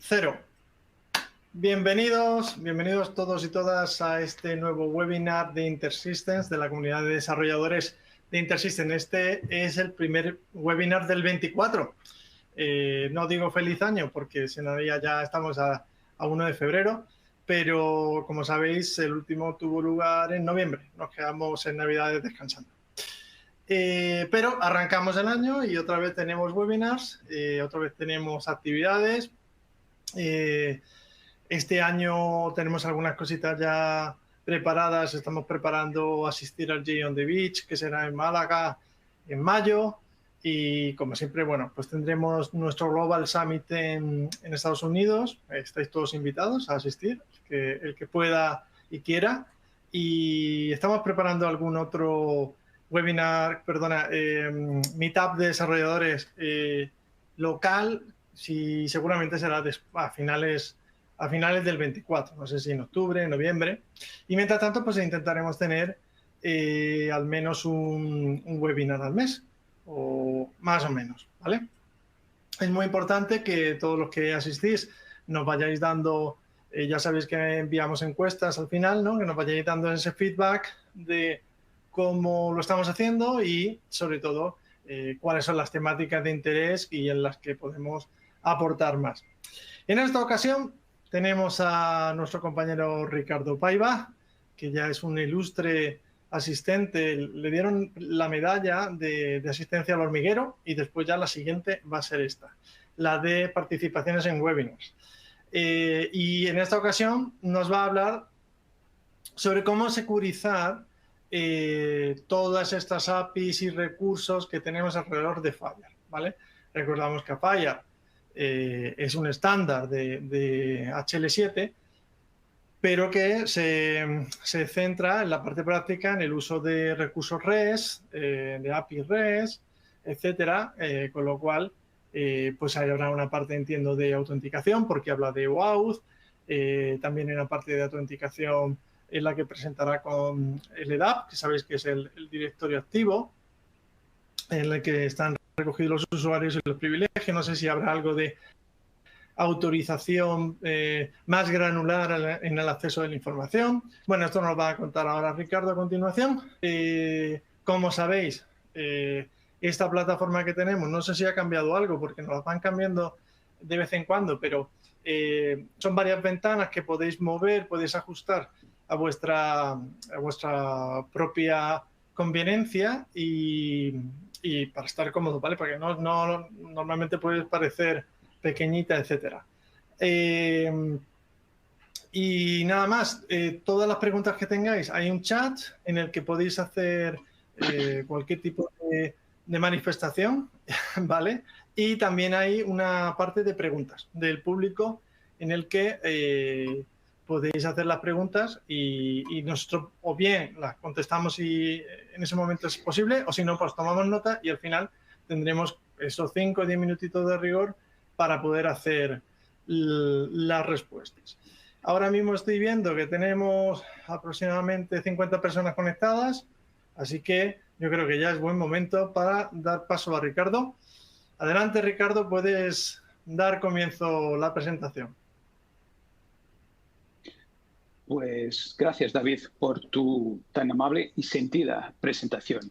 Cero. Bienvenidos todos y todas a este nuevo webinar de InterSystems, de la comunidad de desarrolladores de InterSystems. Este es el primer webinar del 24. No digo feliz año porque ya estamos a 1 de febrero, pero como sabéis, el último tuvo lugar en noviembre. Nos quedamos en Navidades descansando. Pero arrancamos el año y otra vez tenemos webinars, otra vez tenemos actividades. Este año tenemos algunas cositas ya preparadas. Estamos preparando asistir al Jay on the Beach, que será en Málaga en mayo. Y como siempre, bueno, pues tendremos nuestro Global Summit en Estados Unidos. Estáis todos invitados a asistir, el que pueda y quiera. Y estamos preparando algún otro webinar, meetup de desarrolladores local, seguramente será a finales del 24, no sé si en octubre, en noviembre. Y mientras tanto, pues intentaremos tener al menos un webinar al mes, o más o menos, ¿vale? Es muy importante que todos los que asistís nos vayáis dando, ya sabéis que enviamos encuestas al final, ¿no? Que nos vayáis dando ese feedback de cómo lo estamos haciendo y, sobre todo, cuáles son las temáticas de interés y en las que podemos aportar más. En esta ocasión tenemos a nuestro compañero Ricardo Paiva, que ya es un ilustre asistente. Le dieron la medalla de asistencia al hormiguero y después ya la siguiente va a ser esta, la de participaciones en webinars. Y en esta ocasión nos va a hablar sobre cómo securizar todas estas APIs y recursos que tenemos alrededor de Fire, ¿vale? Recordamos que Fire es un estándar de HL7, pero que se centra en la parte práctica en el uso de recursos REST, de API REST, etcétera, con lo cual pues habrá una parte, entiendo, de autenticación, porque habla de OAuth, también hay una parte de autenticación en la que presentará con el EDAP, que sabéis que es el directorio activo, en el que están recogidos los usuarios y los privilegios. No sé si habrá algo de autorización más granular en el acceso de la información. Bueno, esto nos lo va a contar ahora Ricardo a continuación. Como sabéis, esta plataforma que tenemos, no sé si ha cambiado algo porque nos la van cambiando de vez en cuando, pero son varias ventanas que podéis mover, podéis ajustar a vuestra propia conveniencia y para estar cómodo, ¿vale? Porque normalmente puede parecer pequeñita, etcétera. Y nada más, todas las preguntas que tengáis, hay un chat en el que podéis hacer cualquier tipo de manifestación, ¿vale? Y también hay una parte de preguntas del público en el que podéis hacer las preguntas y nosotros o bien las contestamos si en ese momento es posible, o si no, pues tomamos nota y al final tendremos esos 5 o 10 minutitos de rigor para poder hacer las respuestas. Ahora mismo estoy viendo que tenemos aproximadamente 50 personas conectadas, así que yo creo que ya es buen momento para dar paso a Ricardo. Adelante, Ricardo, puedes dar comienzo la presentación. Pues gracias, David, por tu tan amable y sentida presentación.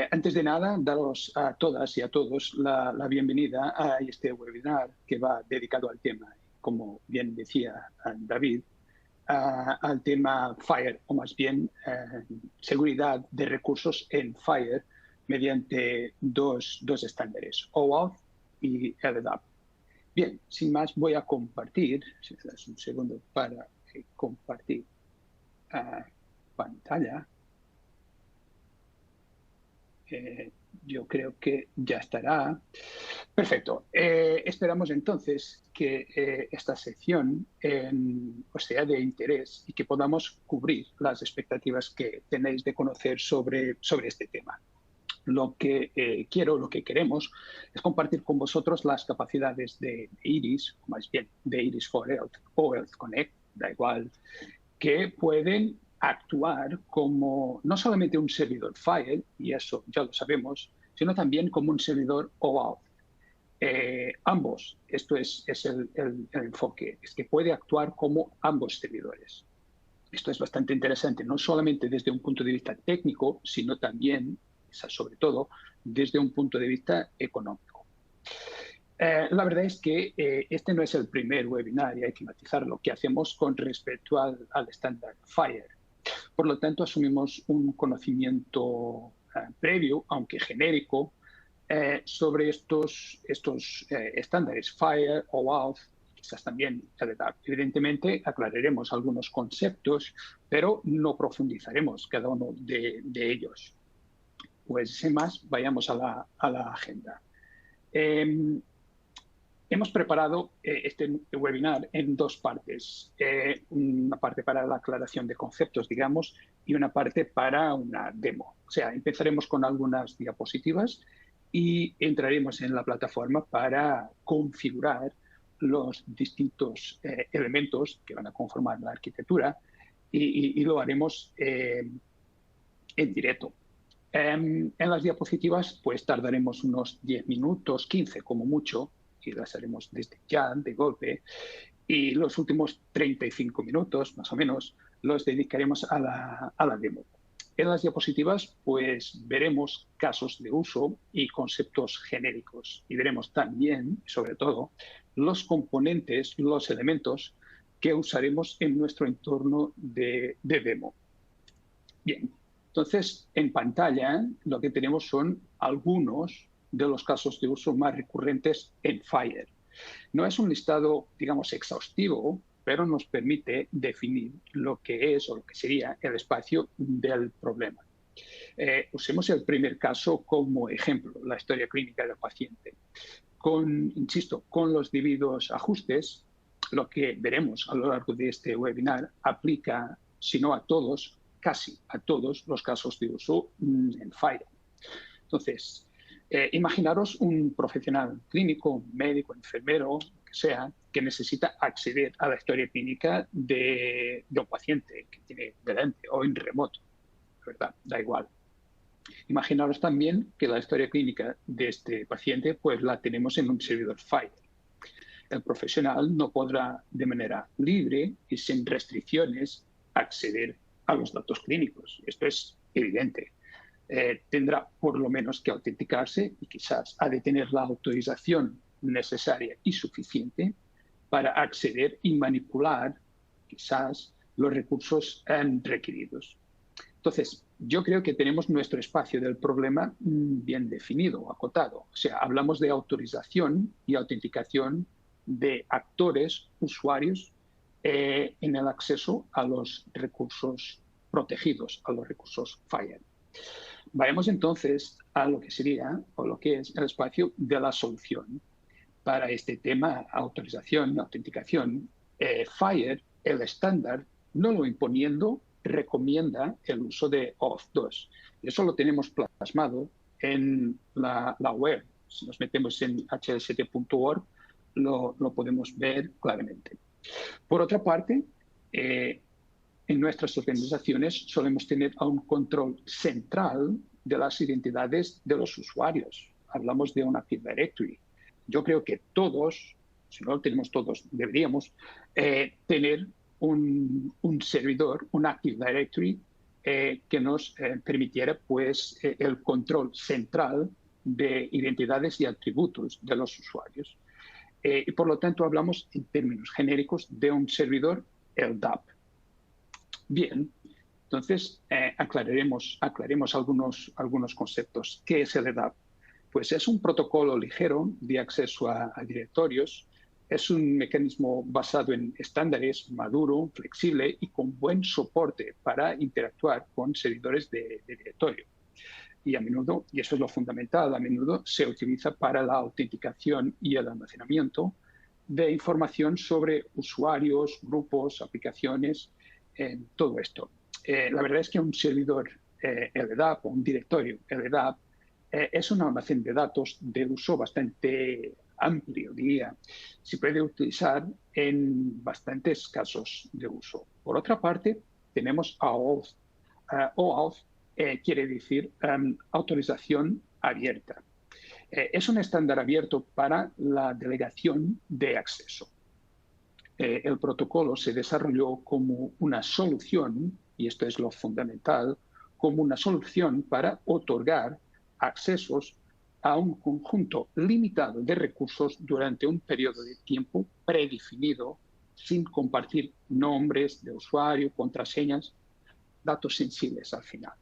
Antes de nada, daros a todas y a todos la bienvenida a este webinar que va dedicado al tema, como bien decía David, al tema Fire, o más bien seguridad de recursos en Fire mediante dos estándares, OAuth y LDAP. Bien, sin más voy a compartir, si me das un segundo para compartir pantalla. Yo creo que ya estará. Perfecto. Esperamos entonces que esta sección os sea de interés y que podamos cubrir las expectativas que tenéis de conocer sobre este tema. Lo que lo que queremos es compartir con vosotros las capacidades de Iris, o más bien de Iris for Health o Health Connect, da igual, que pueden actuar como no solamente un servidor Fire, y eso ya lo sabemos, sino también como un servidor OAuth. ambos. Esto es el enfoque, es que puede actuar como ambos servidores. Esto es bastante interesante, no solamente desde un punto de vista técnico, sino también, sobre todo, desde un punto de vista económico. La verdad es que este no es el primer webinar, y hay que matizarlo, que hacemos con respecto al estándar FHIR. Por lo tanto, asumimos un conocimiento previo, aunque genérico, sobre estos estándares FHIR, OAuth, quizás también LDAP. Evidentemente, aclararemos algunos conceptos, pero no profundizaremos cada uno de ellos. Pues sin más, vayamos a la agenda. Hemos preparado este webinar en dos partes. Una parte para la aclaración de conceptos, digamos, y una parte para una demo. O sea, empezaremos con algunas diapositivas y entraremos en la plataforma para configurar los distintos elementos que van a conformar la arquitectura y lo haremos en directo. En las diapositivas, pues tardaremos unos 10 minutos, 15 como mucho, y las haremos desde ya, de golpe, y los últimos 35 minutos, más o menos, los dedicaremos a la demo. En las diapositivas, pues veremos casos de uso y conceptos genéricos, y veremos también, sobre todo, los componentes, los elementos que usaremos en nuestro entorno de demo. Bien. Entonces, en pantalla lo que tenemos son algunos de los casos de uso más recurrentes en FHIR. No es un listado, digamos, exhaustivo, pero nos permite definir lo que es o lo que sería el espacio del problema. Usemos el primer caso como ejemplo, la historia clínica del paciente. Insisto, con los debidos ajustes, lo que veremos a lo largo de este webinar aplica, si no a todos, casi a todos los casos de uso en FHIR. Entonces, imaginaros un profesional clínico, médico, enfermero, que sea, que necesita acceder a la historia clínica de un paciente que tiene delante o en remoto, ¿verdad? Da igual. Imaginaros también que la historia clínica de este paciente pues la tenemos en un servidor FHIR. El profesional no podrá de manera libre y sin restricciones acceder a los datos clínicos. Esto es evidente. Tendrá por lo menos que autenticarse y quizás ha de tener la autorización necesaria y suficiente para acceder y manipular quizás los recursos requeridos. Entonces, yo creo que tenemos nuestro espacio del problema bien definido, acotado. O sea, hablamos de autorización y autenticación de actores, usuarios, en el acceso a los recursos protegidos, a los recursos FHIR. Vayamos entonces a lo que sería o lo que es el espacio de la solución. Para este tema, autorización, autenticación, FHIR, el estándar, no lo imponiendo, recomienda el uso de OAuth 2. Y eso lo tenemos plasmado en la web. Si nos metemos en hl7.org, lo podemos ver claramente. Por otra parte, en nuestras organizaciones solemos tener un control central de las identidades de los usuarios. Hablamos de una Active Directory. Yo creo que todos, si no lo tenemos todos, deberíamos tener un servidor, un Active Directory, que nos permitiera pues, el control central de identidades y atributos de los usuarios. Y por lo tanto hablamos en términos genéricos de un servidor LDAP. Bien, entonces aclaremos algunos conceptos. ¿Qué es el LDAP? Pues es un protocolo ligero de acceso a directorios. Es un mecanismo basado en estándares, maduro, flexible y con buen soporte para interactuar con servidores de directorio. Y a menudo, y eso es lo fundamental, a menudo se utiliza para la autenticación y el almacenamiento de información sobre usuarios, grupos, aplicaciones, todo esto. La verdad es que un servidor LDAP o un directorio LDAP es un almacén de datos de uso bastante amplio, diría. Se puede utilizar en bastantes casos de uso. Por otra parte, tenemos OAuth. OAuth quiere decir autorización abierta. Es un estándar abierto para la delegación de acceso. El protocolo se desarrolló como una solución, y esto es lo fundamental, como una solución para otorgar accesos a un conjunto limitado de recursos durante un periodo de tiempo predefinido, sin compartir nombres de usuario, contraseñas, datos sensibles al final.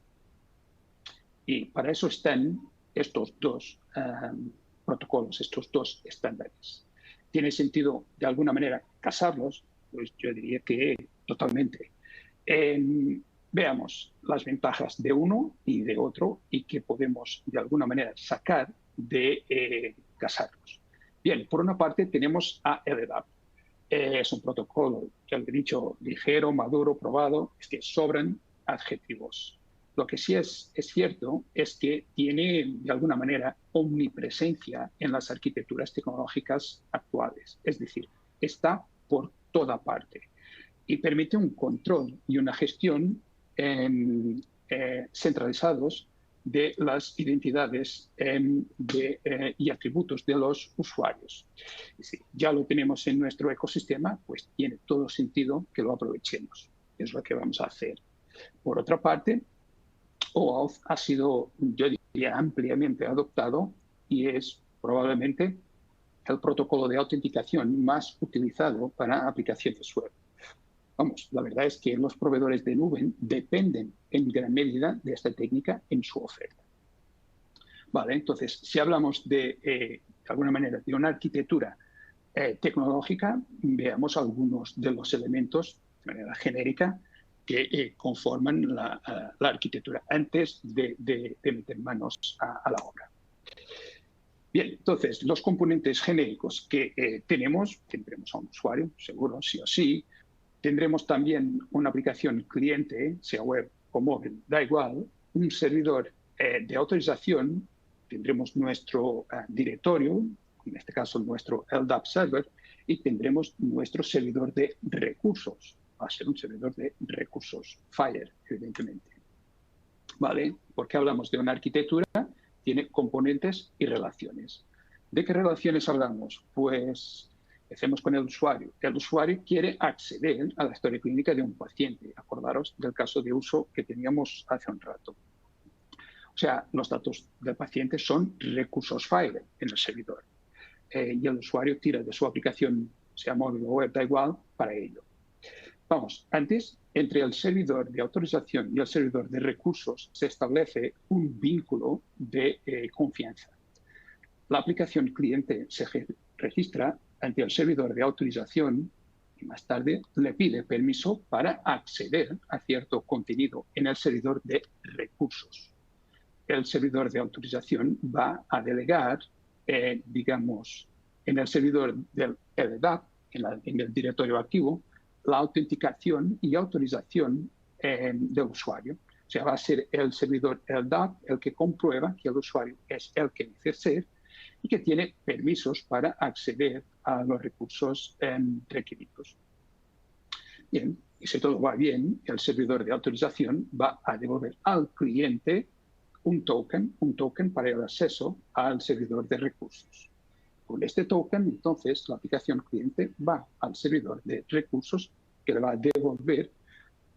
Y para eso están estos dos protocolos, estos dos estándares. ¿Tiene sentido de alguna manera casarlos? Pues yo diría que totalmente. Veamos las ventajas de uno y de otro y qué podemos de alguna manera sacar de casarlos. Bien, por una parte tenemos a LDAP. Es un protocolo, ya lo he dicho, ligero, maduro, probado, es que sobran adjetivos. Lo que sí es cierto es que tiene, de alguna manera, omnipresencia en las arquitecturas tecnológicas actuales. Es decir, está por toda parte y permite un control y una gestión centralizados de las identidades y atributos de los usuarios. Si ya lo tenemos en nuestro ecosistema, pues tiene todo sentido que lo aprovechemos. Es lo que vamos a hacer. Por otra parte, OAuth ha sido, yo diría, ampliamente adoptado y es probablemente el protocolo de autenticación más utilizado para aplicaciones web. Vamos, la verdad es que los proveedores de nube dependen en gran medida de esta técnica en su oferta. Vale, entonces, si hablamos de alguna manera, de una arquitectura tecnológica, veamos algunos de los elementos de manera genérica que conforman la arquitectura antes de meter manos a la obra. Bien, entonces, los componentes genéricos que tendremos a un usuario, seguro, sí o sí. Tendremos también una aplicación cliente, sea web o móvil, da igual, un servidor de autorización, tendremos nuestro directorio, en este caso nuestro LDAP server, y tendremos nuestro servidor de recursos. Va a ser un servidor de recursos FHIR, evidentemente. ¿Vale? Porque hablamos de una arquitectura, tiene componentes y relaciones. ¿De qué relaciones hablamos? Pues empecemos con el usuario. El usuario quiere acceder a la historia clínica de un paciente. Acordaros del caso de uso que teníamos hace un rato. O sea, los datos del paciente son recursos FHIR en el servidor. Y el usuario tira de su aplicación, sea móvil o web, da igual, para ello. Vamos, antes, entre el servidor de autorización y el servidor de recursos se establece un vínculo de confianza. La aplicación cliente se registra ante el servidor de autorización y más tarde le pide permiso para acceder a cierto contenido en el servidor de recursos. El servidor de autorización va a delegar, digamos, en el servidor del LDAP, en el directorio activo, la autenticación y autorización del usuario. O sea, va a ser el servidor LDAP el que comprueba que el usuario es el que dice ser y que tiene permisos para acceder a los recursos requeridos. Bien, y si todo va bien, el servidor de autorización va a devolver al cliente un token para el acceso al servidor de recursos. Con este token, entonces, la aplicación cliente va al servidor de recursos que le va a devolver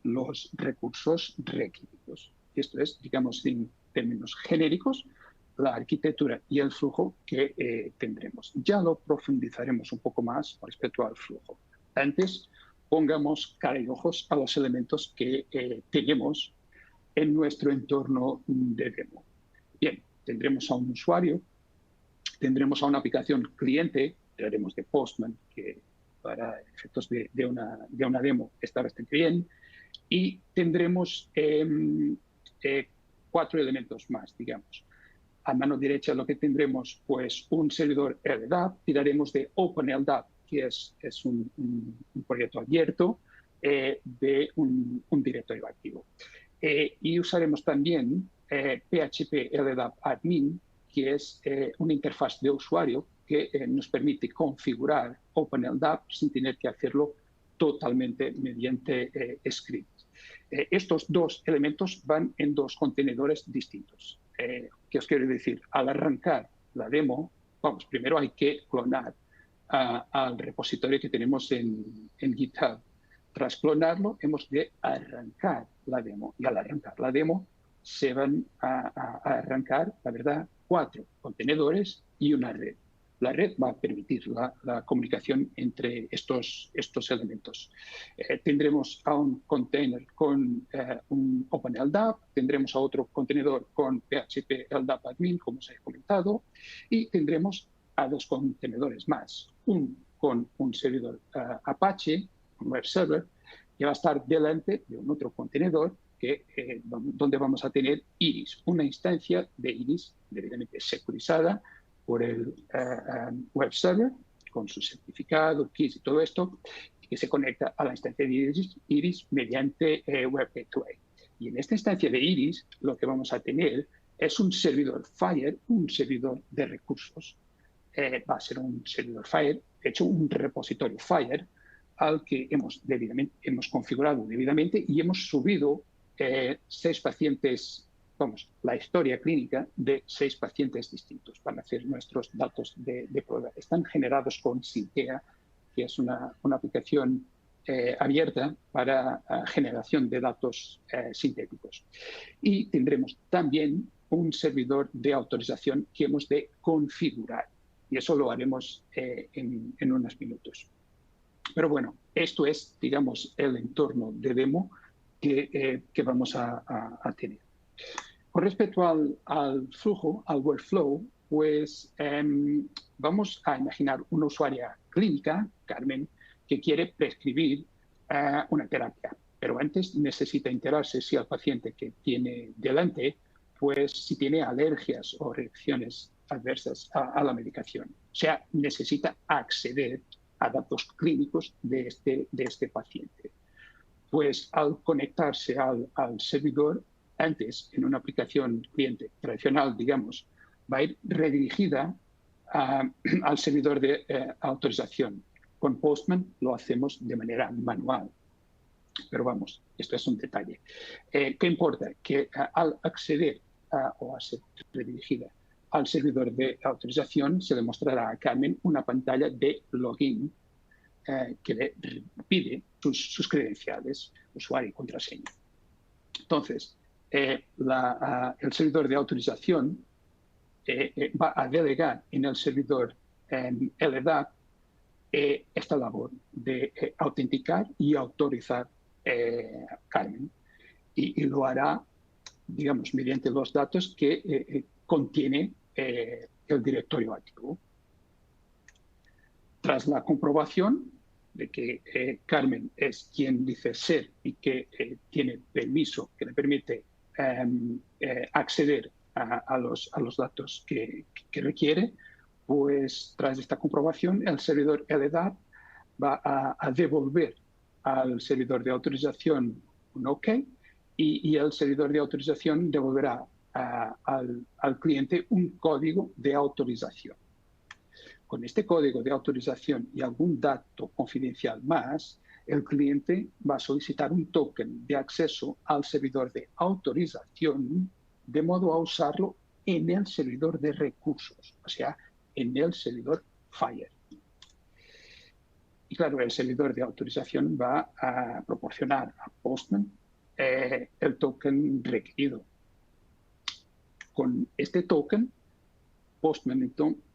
los recursos requeridos. Esto es, digamos, en términos genéricos, la arquitectura y el flujo que tendremos. Ya lo profundizaremos un poco más respecto al flujo. Antes, pongamos cara y ojos a los elementos que tenemos en nuestro entorno de demo. Bien, tendremos a un usuario, tendremos a una aplicación cliente, hablaremos de Postman, que para efectos de una demo está bastante bien, y tendremos 4 elementos más, digamos. A mano derecha lo que tendremos, pues, un servidor LDAP, tiraremos de OpenLDAP, que es un proyecto abierto de un directorio activo. Y usaremos también PHP LDAP Admin, que es una interfaz de usuario que nos permite configurar OpenLDAP sin tener que hacerlo totalmente mediante script. Estos dos elementos van en dos contenedores distintos. ¿Qué os quiero decir? Al arrancar la demo, vamos, primero hay que clonar al repositorio que tenemos en GitHub. Tras clonarlo, hemos de arrancar la demo. Y al arrancar la demo, se van a arrancar, la verdad, 4 contenedores y una red. La red va a permitir la comunicación entre estos elementos. Tendremos a un container con un OpenLDAP, tendremos a otro contenedor con PHP LDAP admin, como os he comentado, y tendremos a 2 contenedores más. Con un servidor Apache, un web server, que va a estar delante de un otro contenedor donde vamos a tener Iris, una instancia de Iris debidamente securizada por el web server, con su certificado, keys y todo esto, que se conecta a la instancia de Iris mediante Web Gateway. Y en esta instancia de Iris, lo que vamos a tener es un servidor Fire, un servidor de recursos. Va a ser un servidor Fire, de hecho, un repositorio Fire, al que hemos configurado debidamente y hemos subido 6 pacientes, vamos, la historia clínica de 6 pacientes distintos para hacer nuestros datos de prueba. Están generados con Sintea, que es una aplicación abierta para generación de datos sintéticos. Y tendremos también un servidor de autorización que hemos de configurar. Y eso lo haremos en unos minutos. Pero bueno, esto es, digamos, el entorno de demo que vamos a tener. Con respecto al flujo, al workflow, pues vamos a imaginar una usuaria clínica, Carmen, que quiere prescribir una terapia. Pero antes necesita enterarse si el paciente que tiene delante, pues si tiene alergias o reacciones adversas a la medicación. O sea, necesita acceder a datos clínicos de este paciente. Pues al conectarse al servidor, antes en una aplicación cliente tradicional, digamos, va a ir redirigida al servidor de autorización. Con Postman lo hacemos de manera manual. Pero vamos, esto es un detalle. ¿Qué importa? Que al acceder o a ser redirigida al servidor de autorización, se le mostrará a Carmen una pantalla de login que le pide sus credenciales, usuario y contraseña. Entonces, el servidor de autorización va a delegar en el servidor LDAP esta labor de autenticar y autorizar Carmen. Y lo hará, digamos, mediante los datos que contiene el directorio activo. Tras la comprobación de que Carmen es quien dice ser y que tiene permiso que le permite acceder a los datos que requiere, pues tras esta comprobación el servidor LDAP va a devolver al servidor de autorización un OK y el servidor de autorización devolverá al cliente un código de autorización. Con este código de autorización y algún dato confidencial más, el cliente va a solicitar un token de acceso al servidor de autorización de modo a usarlo en el servidor de recursos, o sea, en el servidor Fire. Y claro, el servidor de autorización va a proporcionar a Postman el token requerido. Con este token, Postman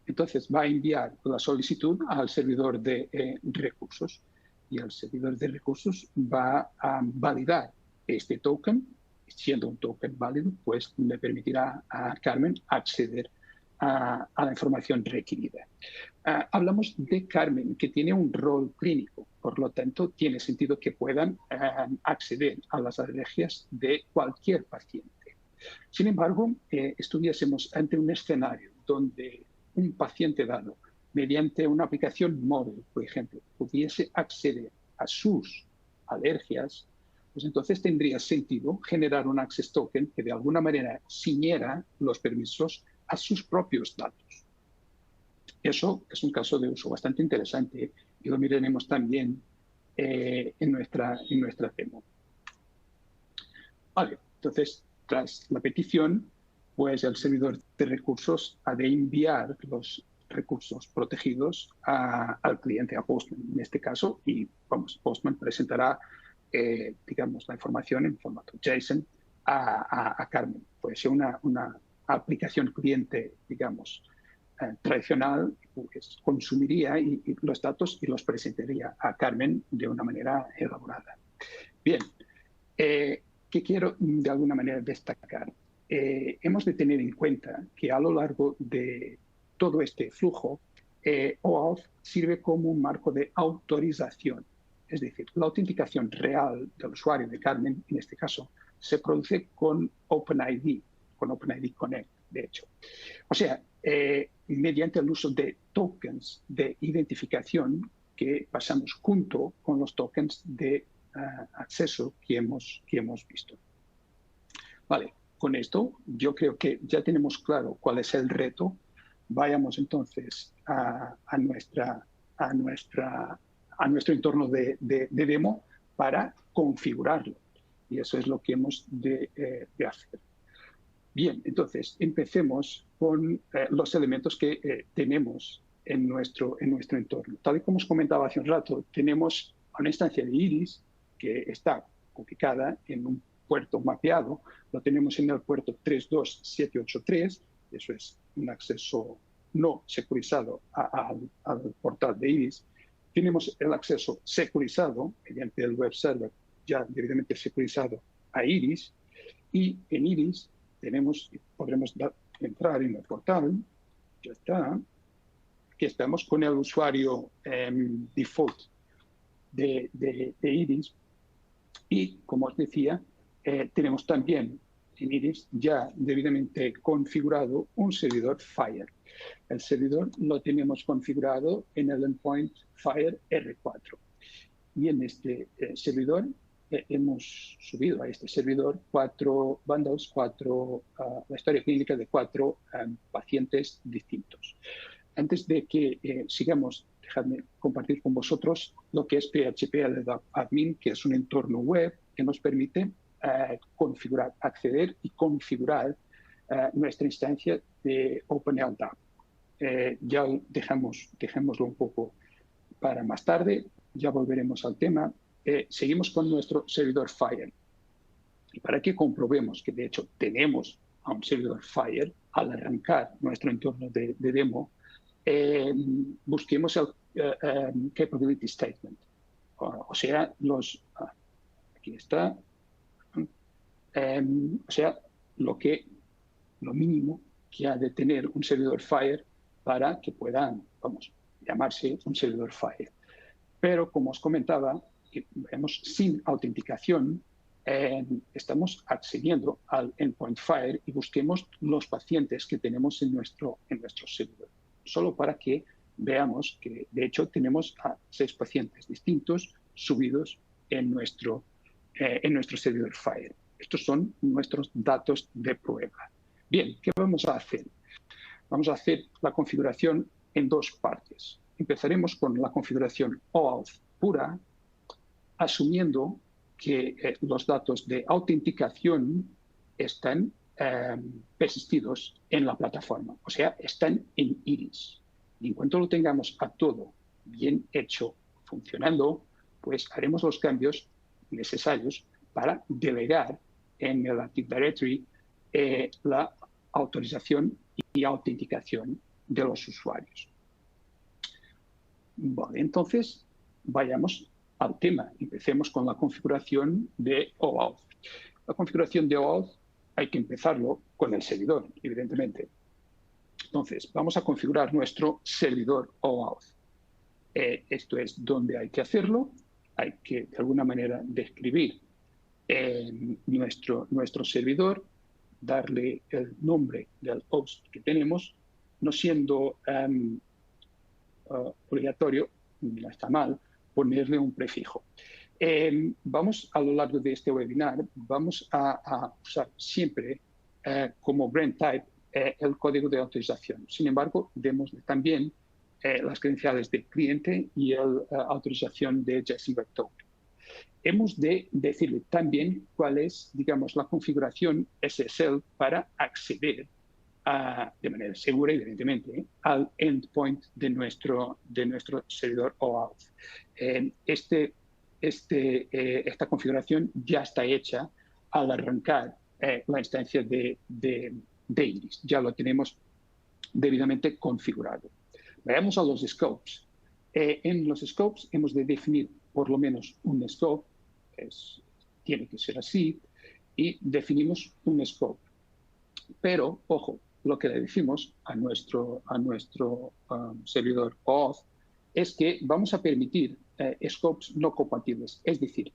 entonces va a enviar la solicitud al servidor de recursos y el servidor de recursos va a validar este token. Siendo un token válido, pues le permitirá a Carmen acceder a la información requerida. Hablamos de Carmen, que tiene un rol clínico, por lo tanto, tiene sentido que puedan acceder a las alergias de cualquier paciente. Sin embargo, estuviésemos ante un escenario donde un paciente dado, mediante una aplicación móvil, por ejemplo, pudiese acceder a sus alergias, pues entonces tendría sentido generar un access token que de alguna manera ciñera los permisos a sus propios datos. Eso es un caso de uso bastante interesante y lo miraremos también en nuestra demo. Vale, entonces, tras la petición, pues el servidor de recursos ha de enviar los recursos protegidos al cliente, a Postman en este caso, y vamos, Postman presentará, digamos, la información en formato JSON a Carmen. Puede ser una aplicación cliente, digamos, tradicional, pues consumiría y los datos y los presentaría a Carmen de una manera elaborada. Bien, ¿qué quiero de alguna manera destacar? Hemos de tener en cuenta que a lo largo de todo este flujo, OAuth sirve como un marco de autorización. Es decir, la autenticación real del usuario de Carmen, en este caso, se produce con OpenID Connect, de hecho. O sea, mediante el uso de tokens de identificación que pasamos junto con los tokens de acceso que hemos visto. Vale, con esto yo creo que ya tenemos claro cuál es el reto. Vayamos entonces a nuestro entorno de demo para configurarlo. Y eso es lo que hemos de hacer. Bien, entonces empecemos con los elementos que tenemos en nuestro entorno. Tal y como os comentaba hace un rato, tenemos una instancia de Iris que está ubicada en un puerto mapeado. Lo tenemos en el puerto 32783. Eso es un acceso no securizado al portal de Iris. Tenemos el acceso securizado mediante el web server ya debidamente securizado a Iris. Y en Iris podremos entrar en el portal. Ya está. Aquí estamos con el usuario default de Iris. Y, como os decía, tenemos también en Iris ya debidamente configurado un servidor Fire. El servidor lo tenemos configurado en el endpoint Fire R4. Y en este servidor hemos subido a este servidor 4 bundles, la historia clínica de 4 pacientes distintos. Antes de que sigamos, dejadme compartir con vosotros lo que es PHP LDAP Admin, que es un entorno web que nos permite configurar, acceder y configurar nuestra instancia de OpenLDAP. Ya dejémoslo un poco para más tarde, ya volveremos al tema. Seguimos con nuestro servidor Fire. Y para que comprobemos que de hecho tenemos a un servidor Fire, al arrancar nuestro entorno de demo, busquemos el Capability Statement. O sea, aquí está. O sea, lo mínimo que ha de tener un servidor Fire para que puedan, llamarse un servidor Fire. Pero, como os comentaba, sin autenticación, estamos accediendo al endpoint Fire y busquemos los pacientes que tenemos en nuestro servidor. Solo para que veamos que, de hecho, tenemos a 6 pacientes distintos subidos en nuestro servidor Fire. Estos son nuestros datos de prueba. Bien, ¿qué vamos a hacer? Vamos a hacer la configuración en 2 partes. Empezaremos con la configuración OAuth pura, asumiendo que los datos de autenticación están persistidos en la plataforma, o sea, están en Iris. Y en cuanto lo tengamos a todo bien hecho, funcionando, pues haremos los cambios necesarios para delegar en el Active Directory la autorización y autenticación de los usuarios. Vale, entonces vayamos al tema. Empecemos con la configuración de OAuth. La configuración de OAuth hay que empezarlo con el servidor, evidentemente. Entonces, vamos a configurar nuestro servidor OAuth. Esto es donde hay que hacerlo. Hay que, de alguna manera, describir nuestro servidor, darle el nombre del host que tenemos, no siendo obligatorio, no está mal, ponerle un prefijo. Vamos, a lo largo de este webinar, vamos a usar siempre como brand type el código de autorización. Sin embargo, demos también las credenciales de cliente y la autorización de JSON Web Token. Hemos de decirle también cuál es, digamos, la configuración SSL para acceder de manera segura, evidentemente, al endpoint de nuestro servidor OAuth. Esta configuración ya está hecha al arrancar la instancia de Iris. Ya lo tenemos debidamente configurado. Vayamos a los scopes. En los scopes hemos de definir por lo menos un scope, tiene que ser así, y definimos un scope. Pero, ojo, lo que le decimos a nuestro servidor OAuth es que vamos a permitir scopes no compatibles. Es decir,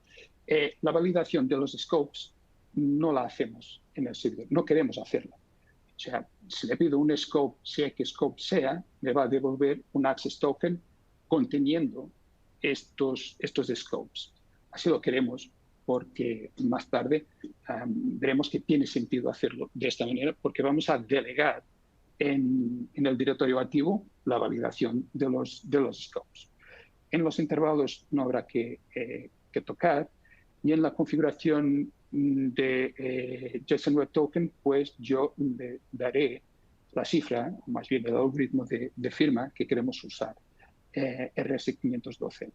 la validación de los scopes no la hacemos en el servidor, no queremos hacerla. O sea, si le pido un scope, sea que scope sea, me va a devolver un access token conteniendo estos scopes. Así lo queremos porque más tarde veremos que tiene sentido hacerlo de esta manera porque vamos a delegar en el directorio activo la validación de los scopes. En los intervalos no habrá que tocar y en la configuración de JSON Web Token, pues yo le daré la cifra, o más bien el algoritmo de firma que queremos usar, RS512.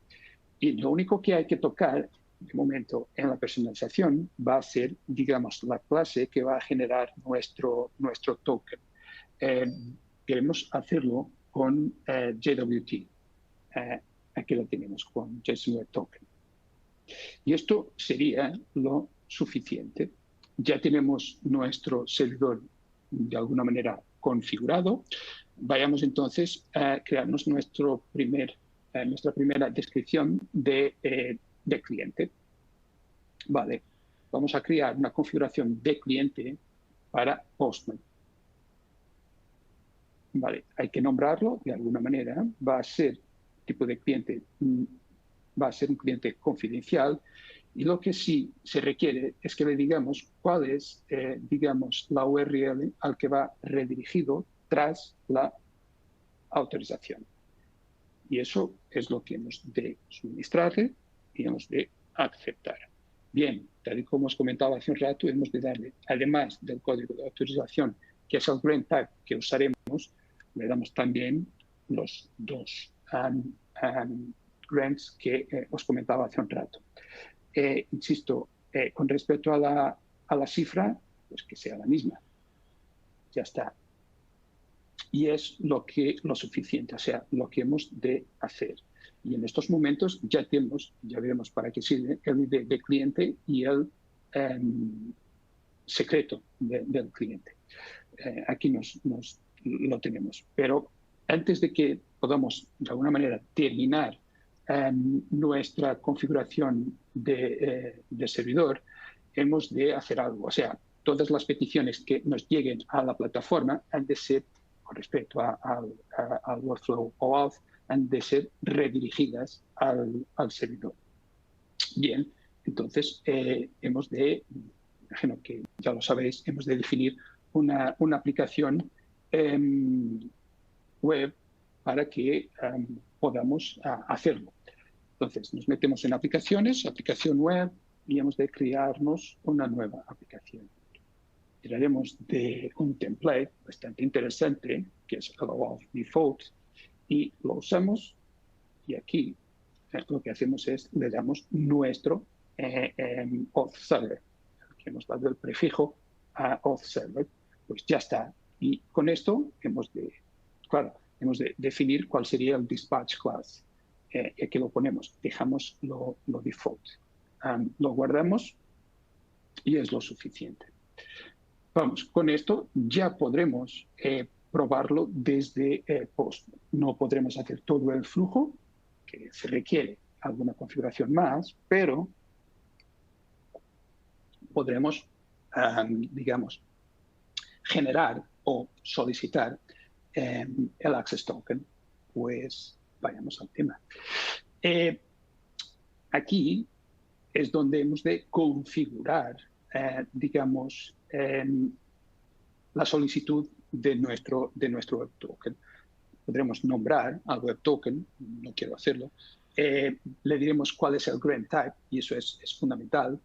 Y lo único que hay que tocar, de momento, en la personalización va a ser, digamos, la clase que va a generar nuestro token. Queremos hacerlo con JWT. Aquí lo tenemos con JSON Web Token. Y esto sería lo suficiente. Ya tenemos nuestro servidor de alguna manera configurado. Vayamos entonces a crearnos nuestra primera descripción de cliente. Vale, vamos a crear una configuración de cliente para Postman. Vale, hay que nombrarlo de alguna manera. Va a ser tipo de cliente, va a ser un cliente confidencial. Y lo que sí se requiere es que le digamos cuál es, digamos, la URL al que va redirigido tras la autorización. Y eso es lo que hemos de suministrarle y hemos de aceptar. Bien, tal y como os comentaba hace un rato, hemos de darle, además del código de autorización, que es el grant tag que usaremos, le damos también los dos grants que os comentaba hace un rato. Insisto, con respecto a la cifra, pues que sea la misma. Ya está. Y es lo suficiente, o sea, lo que hemos de hacer. Y en estos momentos ya veremos para qué sirve el ID de cliente y el secreto del cliente. Aquí lo tenemos. Pero antes de que podamos, de alguna manera, terminar nuestra configuración de servidor, hemos de hacer algo. O sea, todas las peticiones que nos lleguen a la plataforma han de ser, con respecto al workflow OAuth, han de ser redirigidas al servidor. Bien, entonces hemos de, imagino que ya lo sabéis, hemos de definir una aplicación web para que podamos hacerlo. Entonces, nos metemos en aplicaciones, aplicación web, y hemos de crearnos una nueva aplicación. Tiraremos de un template bastante interesante, que es el OAuth Default, y lo usamos, y aquí lo que hacemos es, le damos nuestro auth server, que hemos dado el prefijo a auth server, pues ya está. Y con esto hemos de definir cuál sería el dispatch class. Aquí lo ponemos, dejamos lo default. Lo guardamos y es lo suficiente. Vamos, con esto ya podremos probarlo desde Postman. No podremos hacer todo el flujo, que se requiere alguna configuración más, pero podremos, digamos, generar o solicitar el access token. Pues vayamos al tema. Aquí es donde hemos de configurar, digamos, la solicitud de nuestro web token. Podremos nombrar al web token, no quiero hacerlo, le diremos cuál es el grant type, y eso es fundamental.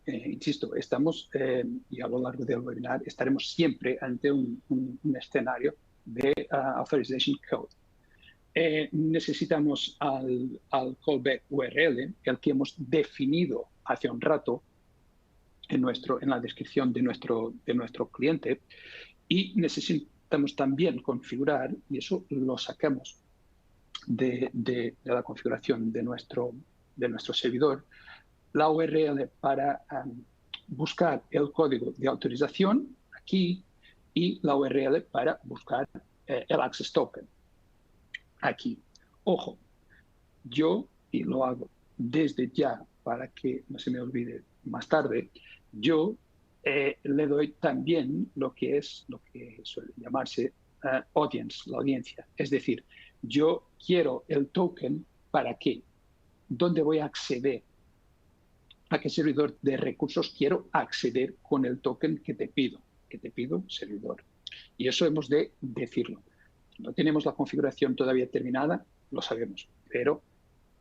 Insisto, estamos, y a lo largo del webinar, estaremos siempre ante un escenario de Authorization Code. Necesitamos al callback URL, el que hemos definido hace un rato en la descripción de nuestro cliente, y necesitamos también configurar, y eso lo sacamos de la configuración de nuestro servidor, la URL para buscar el código de autorización aquí y la URL para buscar el Access Token aquí. Ojo, y lo hago desde ya para que no se me olvide más tarde, yo le doy también lo que suele llamarse audience, la audiencia. Es decir, yo quiero el token para qué, dónde voy a acceder, a qué servidor de recursos quiero acceder con el token que te pido servidor. Y eso hemos de decirlo. No tenemos la configuración todavía terminada, lo sabemos, pero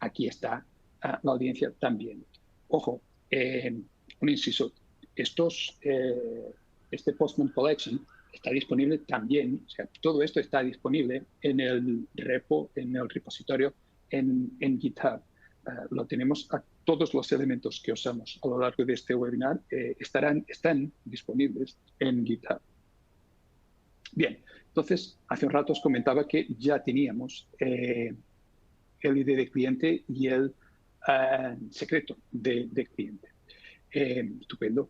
aquí está la audiencia también. Ojo, un inciso, este Postman Collection está disponible también, o sea, todo esto está disponible en el repo, en el repositorio, en GitHub. Lo tenemos, todos los elementos que usamos a lo largo de este webinar están disponibles en GitHub. Bien, entonces, hace un rato os comentaba que ya teníamos el ID de cliente y el secreto de cliente. Estupendo.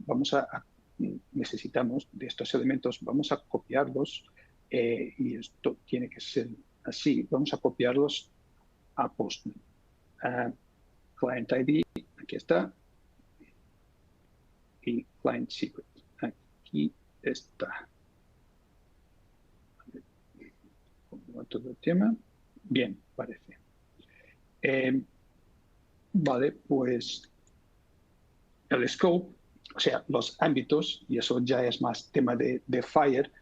Necesitamos de estos elementos, vamos a copiarlos, y esto tiene que ser así. Vamos a copiarlos a Postman. Client ID, aquí está, y Client Secret, aquí está. Todo el tema. Bien, parece. Vale, pues el scope, o sea, los ámbitos, y eso ya es más tema de Fire,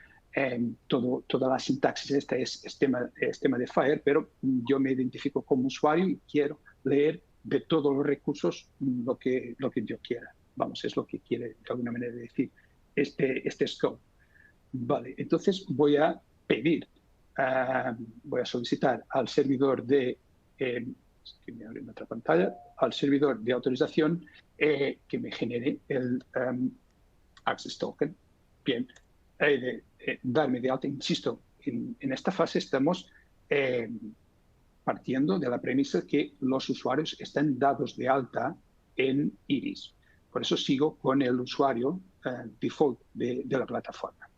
toda la sintaxis esta es tema de Fire, pero yo me identifico como usuario y quiero leer de todos los recursos lo que yo quiera. Vamos, es lo que quiere de alguna manera decir este scope. Vale, entonces voy a solicitar al servidor que me abre en otra pantalla, al servidor de autorización que me genere el Access Token. Bien, darme de alta, insisto, en esta fase estamos partiendo de la premisa que los usuarios están dados de alta en Iris. Por eso sigo con el usuario default de la plataforma.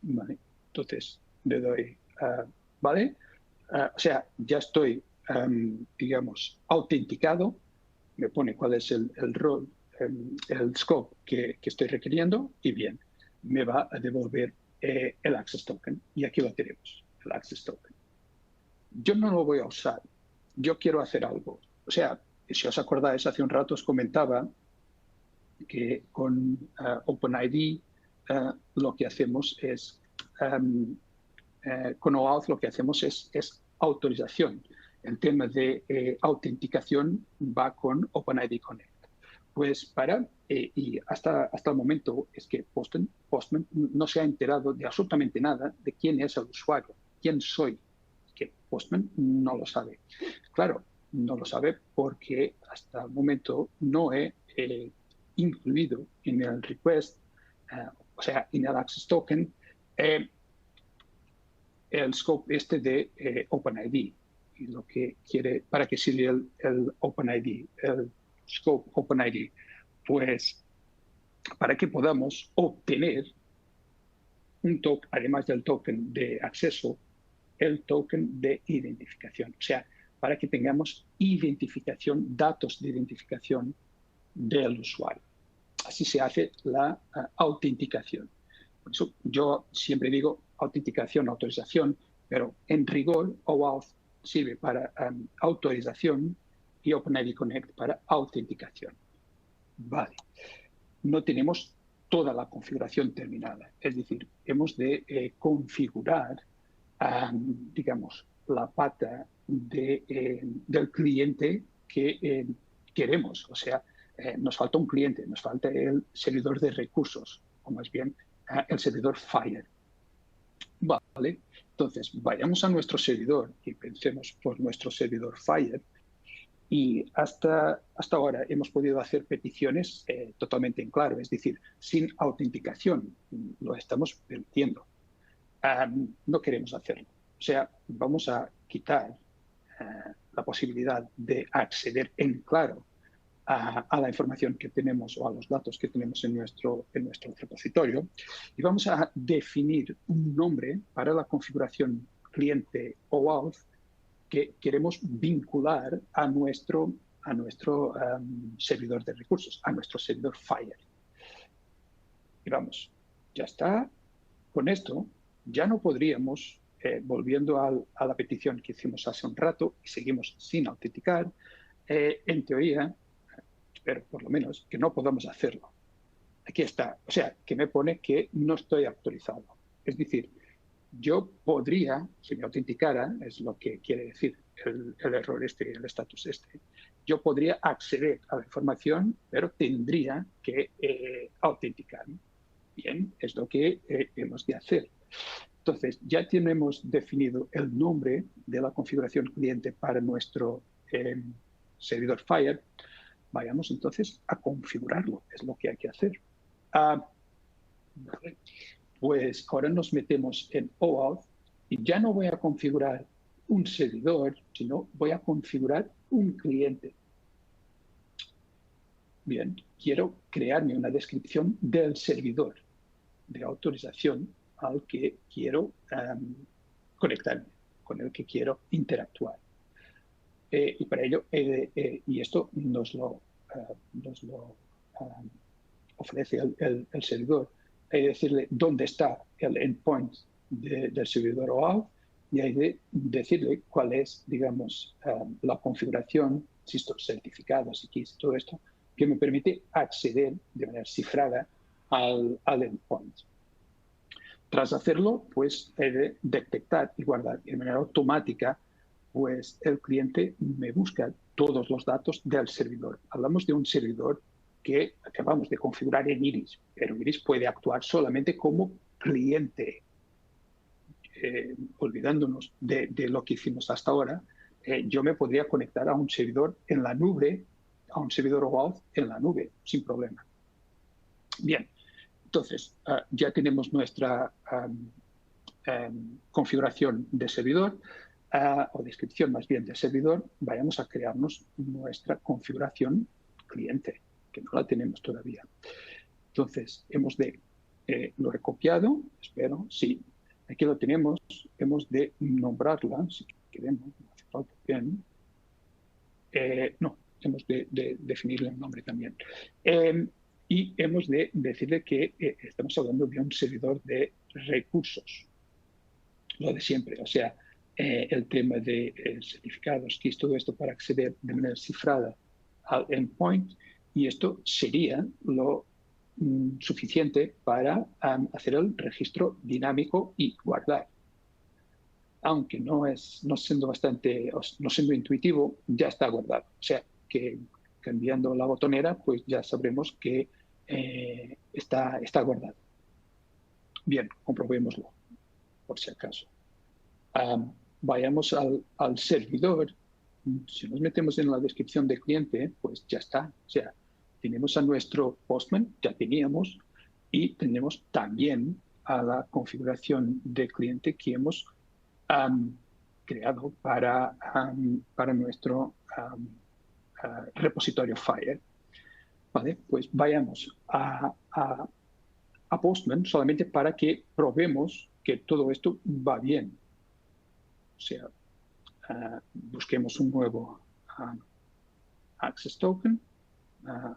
Vale, entonces le doy, ¿vale? O sea, ya estoy, digamos, autenticado, me pone cuál es el rol, el scope que estoy requiriendo, y bien, me va a devolver el Access Token, y aquí lo tenemos, el Access Token. Yo no lo voy a usar, yo quiero hacer algo. O sea, si os acordáis, hace un rato os comentaba que con OpenID lo que hacemos es, con OAuth lo que hacemos es autorización. El tema de autenticación va con OpenID Connect. Pues y hasta el momento es que Postman no se ha enterado de absolutamente nada de quién es el usuario, quién soy, que Postman no lo sabe. Claro, no lo sabe porque hasta el momento no he incluido en el request, o sea, en el Access Token, el scope de OpenID. Y lo que quiere, ¿para qué sirve el OpenID, el scope OpenID? Pues para que podamos obtener un token, además del token de acceso, el token de identificación. O sea, para que tengamos identificación, datos de identificación del usuario. Así se hace la autenticación. Por eso yo siempre digo autenticación, autorización, pero en rigor OAuth sirve para autorización y OpenID Connect para autenticación. Vale. No tenemos toda la configuración terminada. Es decir, hemos de configurar, digamos, la pata del cliente que queremos. O sea, nos falta un cliente, nos falta el servidor de recursos, o más bien el servidor Fire. Vale, entonces vayamos a nuestro servidor y pensemos por nuestro servidor Fire. Y hasta ahora hemos podido hacer peticiones totalmente en claro, es decir, sin autenticación. Lo estamos permitiendo. No queremos hacerlo. O sea, vamos a quitar la posibilidad de acceder en claro a la información que tenemos o a los datos que tenemos en nuestro repositorio y vamos a definir un nombre para la configuración cliente OAuth que queremos vincular a nuestro servidor de recursos, a nuestro servidor Fire. Y vamos, ya está. Con esto ya no podríamos, volviendo a la petición que hicimos hace un rato y seguimos sin autenticar, en teoría, espero por lo menos que no podamos hacerlo. Aquí está, o sea, que me pone que no estoy autorizado. Es decir, yo podría, si me autenticara, es lo que quiere decir el error este, el status este, yo podría acceder a la información, pero tendría que autenticarme. Bien, es lo que hemos de hacer. Entonces, ya tenemos definido el nombre de la configuración cliente para nuestro servidor Fire. Vayamos entonces a configurarlo, es lo que hay que hacer. Vale. Pues ahora nos metemos en OAuth y ya no voy a configurar un servidor, sino voy a configurar un cliente. Bien, quiero crearme una descripción del servidor de autorización al que quiero conectarme, con el que quiero interactuar. Y para ello, y esto nos lo ofrece el servidor, hay que decirle dónde está el endpoint del servidor OAuth y hay de decirle cuál es, digamos, la configuración, si estos certificados y keys, todo esto, que me permite acceder de manera cifrada al endpoint. Tras hacerlo, pues he de detectar y guardar de manera automática, pues el cliente me busca todos los datos del servidor. Hablamos de un servidor que acabamos de configurar en Iris, pero Iris puede actuar solamente como cliente. Olvidándonos de lo que hicimos hasta ahora, yo me podría conectar a un servidor en la nube, a un servidor OAuth en la nube, sin problema. Bien, entonces ya tenemos nuestra configuración de servidor, o descripción más bien de servidor. Vayamos a crearnos nuestra configuración cliente, que no la tenemos todavía. Entonces, lo he copiado, espero, sí, aquí lo tenemos, hemos de nombrarla, si queremos, no hace falta, bien. No, hemos de definirle un nombre también. Y hemos de decirle que estamos hablando de un servidor de recursos, lo de siempre, o sea, el tema de certificados, keys, todo esto para acceder de manera cifrada al endpoint, y esto sería lo suficiente para hacer el registro dinámico y guardar. Aunque no siendo intuitivo, ya está guardado. O sea, que cambiando la botonera, pues ya sabremos que está guardado. Bien, comprobémoslo, por si acaso. Vayamos al servidor. Si nos metemos en la descripción de cliente, pues ya está. O sea, tenemos a nuestro Postman, ya teníamos, y tenemos también a la configuración de cliente que hemos creado para nuestro repositorio Fire. Vale, pues vayamos a Postman solamente para que probemos que todo esto va bien. O sea, busquemos un nuevo Access Token.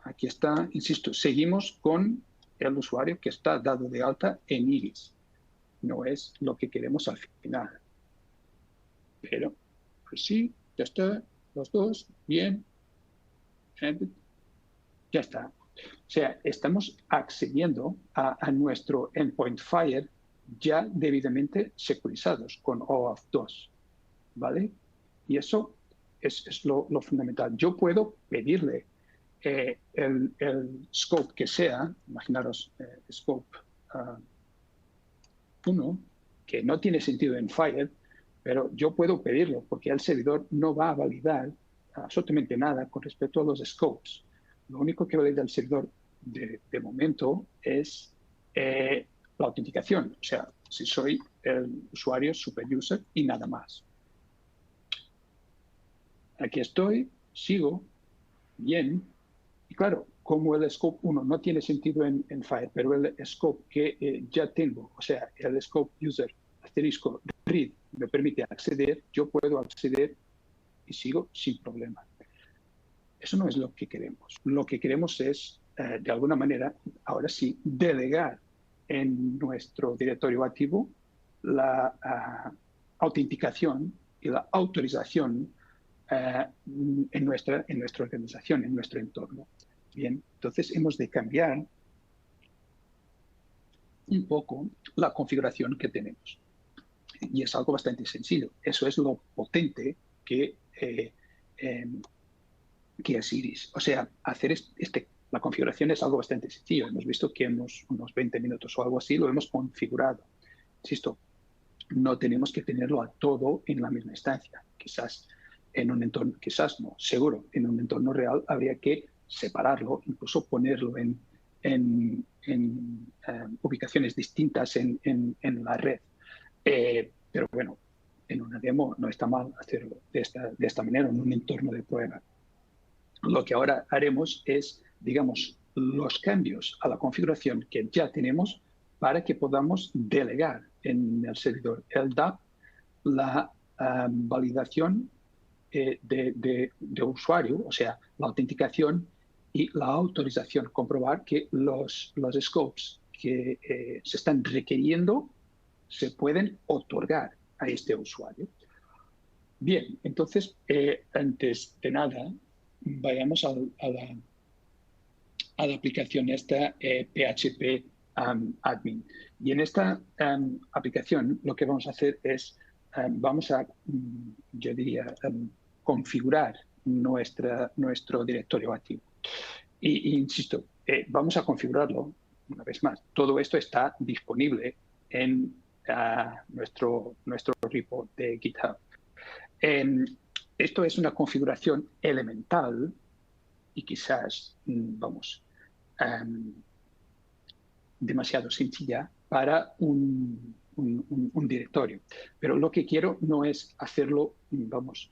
Aquí está, insisto, seguimos con el usuario que está dado de alta en Iris. No es lo que queremos al final. Pero, pues sí, ya está, los dos, bien. Ya está. O sea, estamos accediendo a nuestro endpoint Fire ya debidamente securizados con OAuth 2, ¿vale? Y eso es lo fundamental. Yo puedo pedirle el scope que sea, imaginaros scope 1, que no tiene sentido en Fire, pero yo puedo pedirlo porque el servidor no va a validar absolutamente nada con respecto a los scopes. Lo único que valida el servidor de momento es la autenticación, o sea, si soy el usuario super user y nada más. Aquí estoy, sigo, bien. Y claro, como el scope 1 no tiene sentido en Fire, pero el scope que ya tengo, o sea, el scope user asterisco read me permite acceder, yo puedo acceder y sigo sin problema. Eso no es lo que queremos. Lo que queremos es, de alguna manera, ahora sí, delegar en nuestro directorio activo la autenticación y la autorización en nuestra organización, en nuestro entorno. Bien, entonces hemos de cambiar un poco la configuración que tenemos. Y es algo bastante sencillo. Eso es lo potente que es Iris. O sea, hacer la configuración es algo bastante sencillo. Hemos visto que en unos 20 minutos o algo así lo hemos configurado. Insisto, no tenemos que tenerlo a todo en la misma instancia. Quizás en un entorno, quizás no, seguro, en un entorno real habría que separarlo, incluso ponerlo en ubicaciones distintas en la red. Pero bueno, en una demo no está mal hacerlo de esta manera, en un entorno de prueba. Lo que ahora haremos es, digamos, los cambios a la configuración que ya tenemos para que podamos delegar en el servidor LDAP la validación de usuario, o sea, la autenticación y la autorización, comprobar que los scopes que se están requiriendo se pueden otorgar a este usuario. Bien, entonces, antes de nada, vayamos a la aplicación esta PHP Admin. Y en esta aplicación lo que vamos a hacer es, vamos a, yo diría, configurar nuestro directorio activo. Y insisto, vamos a configurarlo una vez más. Todo esto está disponible en nuestro repo de GitHub. Esto es una configuración elemental y quizás, vamos, demasiado sencilla para un directorio. Pero lo que quiero no es hacerlo, vamos,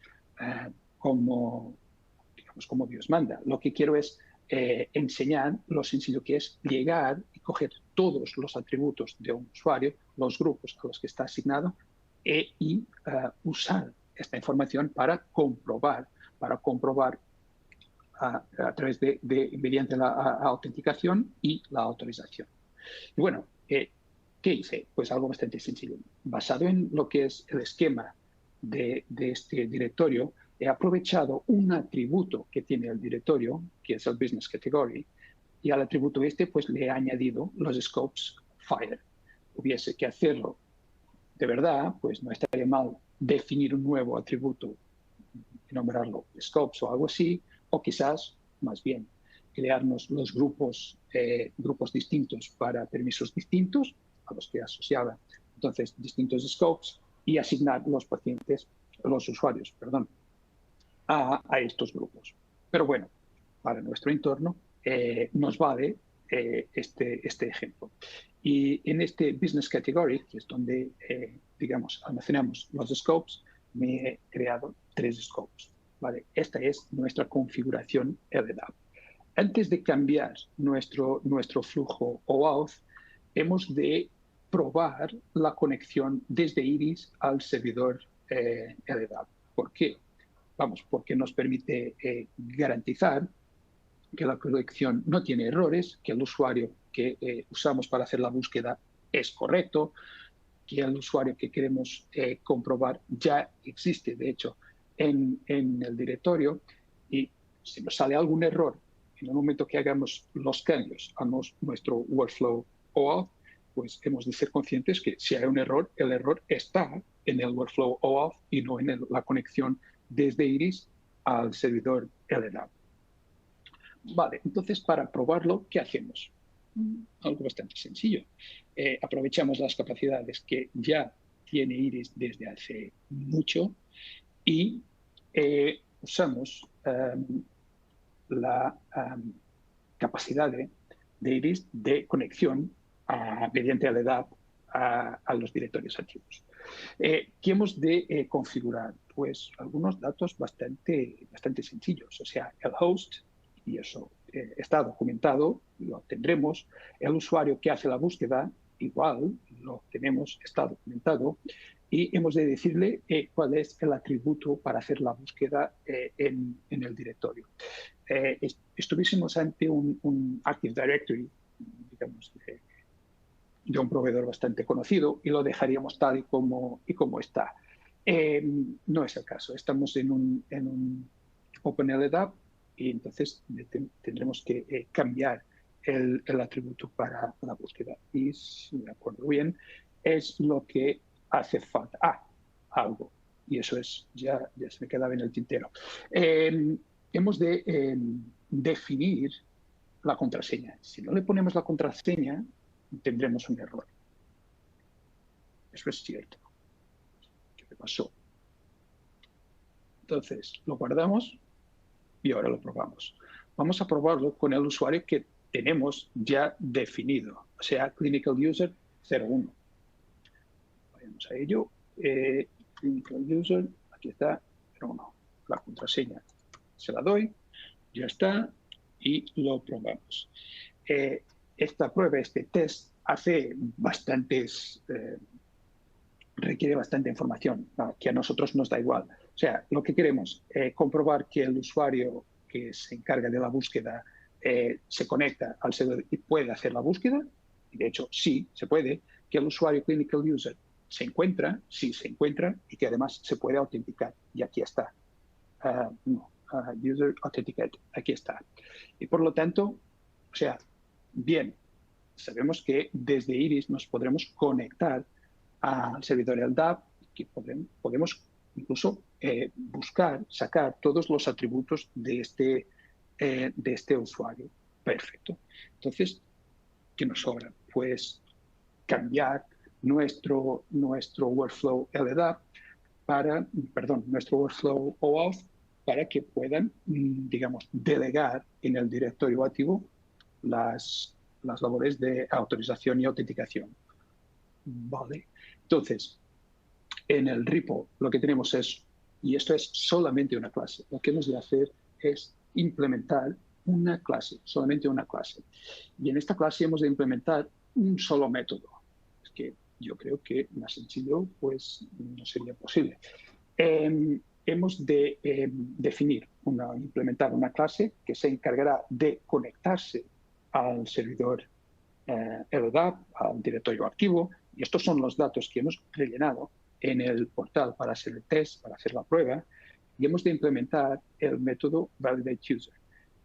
como Dios manda. Lo que quiero es enseñar lo sencillo que es llegar y coger todos los atributos de un usuario, los grupos a los que está asignado, y usar esta información para comprobar a través mediante la autenticación y la autorización. Y bueno, ¿qué hice? Pues algo bastante sencillo. Basado en lo que es el esquema de este directorio, he aprovechado un atributo que tiene el directorio, que es el Business Category, y al atributo este pues le he añadido los scopes Fire. Hubiese que hacerlo de verdad, pues no estaría mal definir un nuevo atributo y nombrarlo scopes o algo así, o quizás, más bien, crearnos los grupos distintos para permisos distintos a los que asociaba. Entonces, distintos scopes y asignar los usuarios, a estos grupos. Pero bueno, para nuestro entorno nos vale este ejemplo. Y en este Business Category, que es donde, digamos, almacenamos los scopes, me he creado 3 scopes. ¿Vale? Esta es nuestra configuración LDAP. Antes de cambiar nuestro flujo OAuth, hemos de probar la conexión desde Iris al servidor LDAP. ¿Por qué? Vamos, porque nos permite garantizar que la conexión no tiene errores, que el usuario que usamos para hacer la búsqueda es correcto, que el usuario que queremos comprobar ya existe, de hecho, en el directorio, y si nos sale algún error en el momento que hagamos los cambios a nuestro workflow OAuth, pues hemos de ser conscientes que si hay un error, el error está en el workflow OAuth y no en la conexión desde Iris al servidor LDAP. Vale, entonces para probarlo, ¿qué hacemos? Algo bastante sencillo. Aprovechamos las capacidades que ya tiene Iris desde hace mucho y usamos la capacidad de Iris de conexión mediante LDAP a los directorios activos. ¿Qué hemos de configurar? Pues algunos datos bastante sencillos. O sea, el host, y eso está documentado, lo tendremos. El usuario que hace la búsqueda, igual, lo tenemos, está documentado. Y hemos de decirle cuál es el atributo para hacer la búsqueda en el directorio. Estuviésemos ante un Active Directory, digamos, de un proveedor bastante conocido, y lo dejaríamos tal y como está. No es el caso. Estamos en un OpenLDAP y entonces tendremos que cambiar el atributo para la búsqueda. Y si me acuerdo bien, es lo que hace falta. Algo. Y eso es, ya se me quedaba en el tintero. Hemos de definir la contraseña. Si no le ponemos la contraseña, tendremos un error. Eso es cierto. ¿Qué me pasó? Entonces, lo guardamos y ahora lo probamos. Vamos a probarlo con el usuario que tenemos ya definido, o sea, Clinical User 01. Vayamos a ello. Clinical User, aquí está, 01. La contraseña se la doy, ya está, y lo probamos. Esta prueba, este test, requiere bastante información, que a nosotros nos da igual. O sea, lo que queremos es comprobar que el usuario que se encarga de la búsqueda se conecta al servidor y puede hacer la búsqueda. De hecho, sí, se puede. Que el usuario Clinical User se encuentra, sí se encuentra, y que además se puede autenticar. Y aquí está. User Authenticate, aquí está. Y por lo tanto, o sea, bien, sabemos que desde Iris nos podremos conectar al servidor LDAP, que podemos incluso buscar, sacar todos los atributos de este usuario. Perfecto. Entonces, ¿qué nos sobra? Pues cambiar nuestro workflow LDAP nuestro workflow OAuth para que puedan, digamos, delegar en el directorio activo las labores de autorización y autenticación. Vale. Entonces, en el repo lo que tenemos es, y esto es solamente una clase, lo que hemos de hacer es implementar una clase, solamente una clase. Y en esta clase hemos de implementar un solo método. Es que yo creo que más sencillo pues no sería posible. Hemos de implementar una clase que se encargará de conectarse al servidor LDAP, al directorio activo, y estos son los datos que hemos rellenado en el portal para hacer el test, para hacer la prueba, y hemos de implementar el método ValidateUser.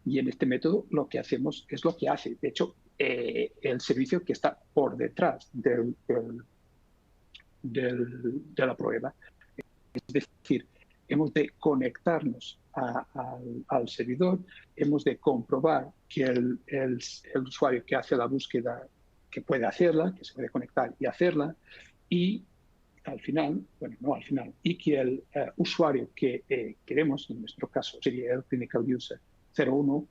Y en este método lo que hacemos es lo que hace, de hecho, el servicio que está por detrás de la prueba. Es decir, hemos de conectarnos al servidor, hemos de comprobar que el usuario que hace la búsqueda, que puede hacerla, que se puede conectar y hacerla, y al final, bueno, no al final, y que el usuario que queremos, en nuestro caso sería el Clinical User 01,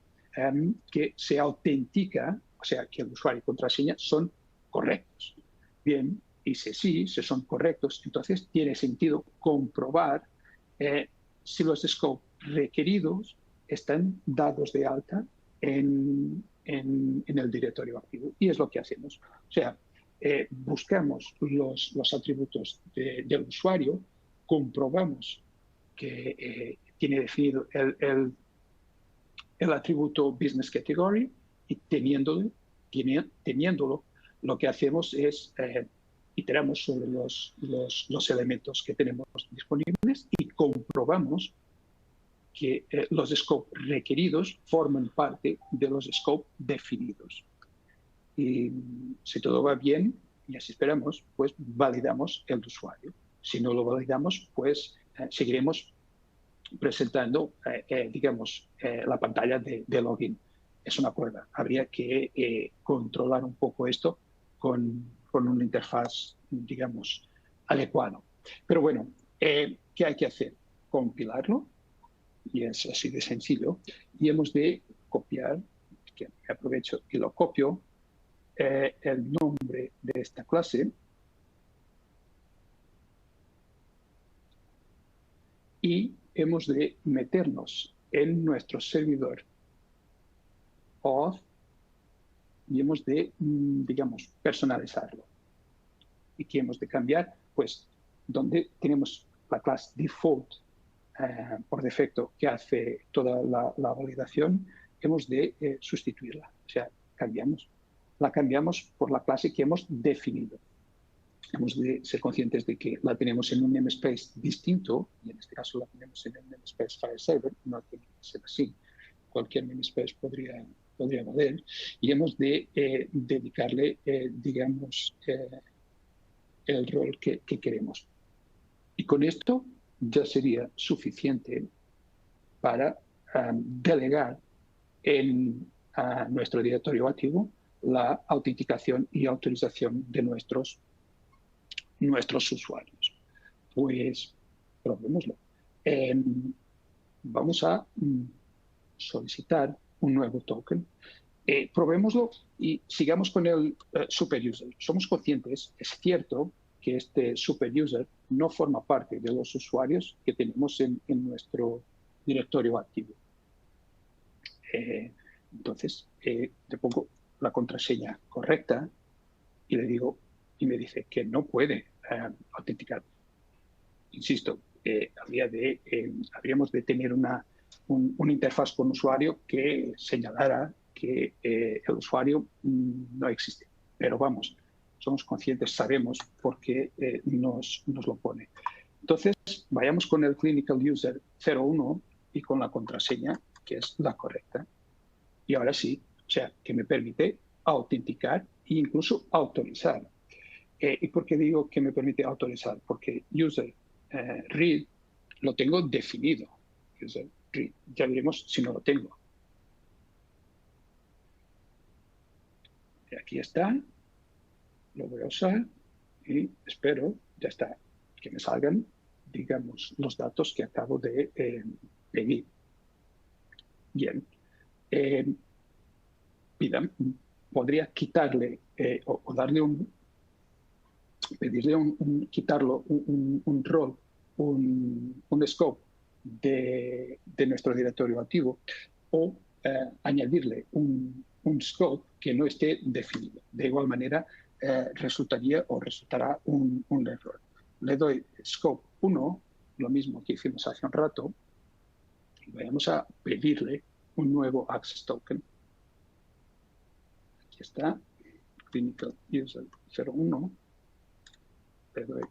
que se autentica, o sea, que el usuario y contraseña son correctos. Bien, y si son correctos, entonces tiene sentido comprobar si los scopes requeridos están dados de alta en el directorio activo. Y es lo que hacemos. O sea, buscamos los atributos del usuario, comprobamos que tiene definido el atributo Business Category y teniéndolo, lo que hacemos es iteramos sobre los elementos que tenemos disponibles y comprobamos que los scopes requeridos forman parte de los scopes definidos. Y si todo va bien, y así esperamos, pues validamos el usuario. Si no lo validamos, pues seguiremos presentando, digamos, la pantalla de login. Es una prueba. Habría que controlar un poco esto con una interfaz, digamos, adecuado. Pero bueno, ¿qué hay que hacer? Compilarlo, y es así de sencillo, y hemos de copiar, que aprovecho y lo copio, el nombre de esta clase, y hemos de meternos en nuestro servidor auth y hemos de, digamos, personalizarlo. ¿Y qué hemos de cambiar? Pues donde tenemos la clase default por defecto que hace toda la validación, hemos de sustituirla. O sea, la cambiamos por la clase que hemos definido. Hemos de ser conscientes de que la tenemos en un namespace distinto, y en este caso la tenemos en el namespace FileServer, no tiene que ser así. Cualquier namespace podría valer, y hemos de dedicarle, digamos, el rol que queremos. Y con esto ya sería suficiente para delegar en nuestro directorio activo la autenticación y autorización de nuestros usuarios. Pues probémoslo. Vamos a solicitar un nuevo token. Probémoslo y sigamos con el superuser. Somos conscientes, es cierto, que este superuser no forma parte de los usuarios que tenemos en nuestro directorio activo. Entonces, le pongo la contraseña correcta y le digo, y me dice que no puede autenticar. Insisto, habríamos de tener una interfaz con usuario que señalara que el usuario no existe. Pero vamos, somos conscientes, sabemos por qué nos lo pone. Entonces, vayamos con el clinical user 01 y con la contraseña, que es la correcta. Y ahora sí, o sea, que me permite autenticar e incluso autorizar. ¿Y por qué digo que me permite autorizar? Porque user read lo tengo definido. User read. Ya veremos si no lo tengo. Y aquí está. Lo voy a usar y espero, ya está, que me salgan, digamos, los datos que acabo de pedir. Bien. Podría quitarle o darle pedirle quitarlo un rol, un scope de nuestro directorio activo, o añadirle un scope que no esté definido. De igual manera, resultará un error. Le doy scope 1, lo mismo que hicimos hace un rato, y vamos a pedirle un nuevo access token. Aquí está, clinical user 01. Le doy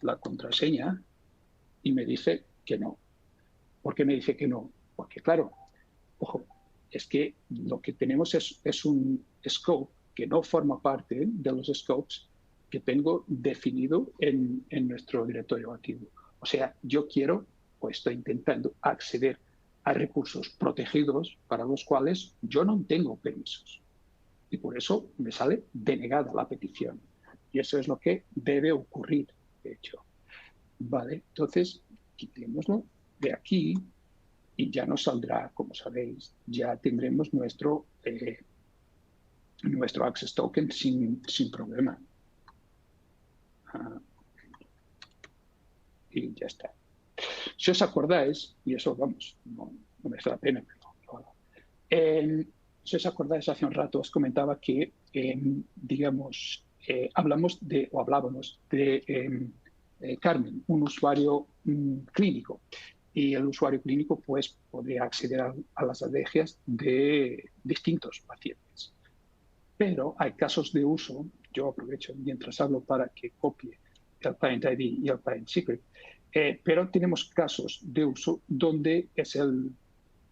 la contraseña y me dice que no. ¿Por qué me dice que no? Porque, claro, ojo, es que lo que tenemos es un scope que no forma parte de los scopes que tengo definido en nuestro directorio activo. O sea, yo quiero, o estoy intentando acceder a recursos protegidos para los cuales yo no tengo permisos. Y por eso me sale denegada la petición. Y eso es lo que debe ocurrir, de hecho. Vale, entonces quitémoslo de aquí y ya nos saldrá, como sabéis, ya tendremos nuestro access token sin problema. Y ya está. Si os acordáis, y eso, vamos, no merece la pena, pero si os acordáis, hace un rato os comentaba que, digamos, hablábamos de Carmen, un usuario clínico. Y el usuario clínico pues, podría acceder a las alergias de distintos pacientes. Pero hay casos de uso, yo aprovecho mientras hablo para que copie el Client ID y el Client Secret, pero tenemos casos de uso donde es el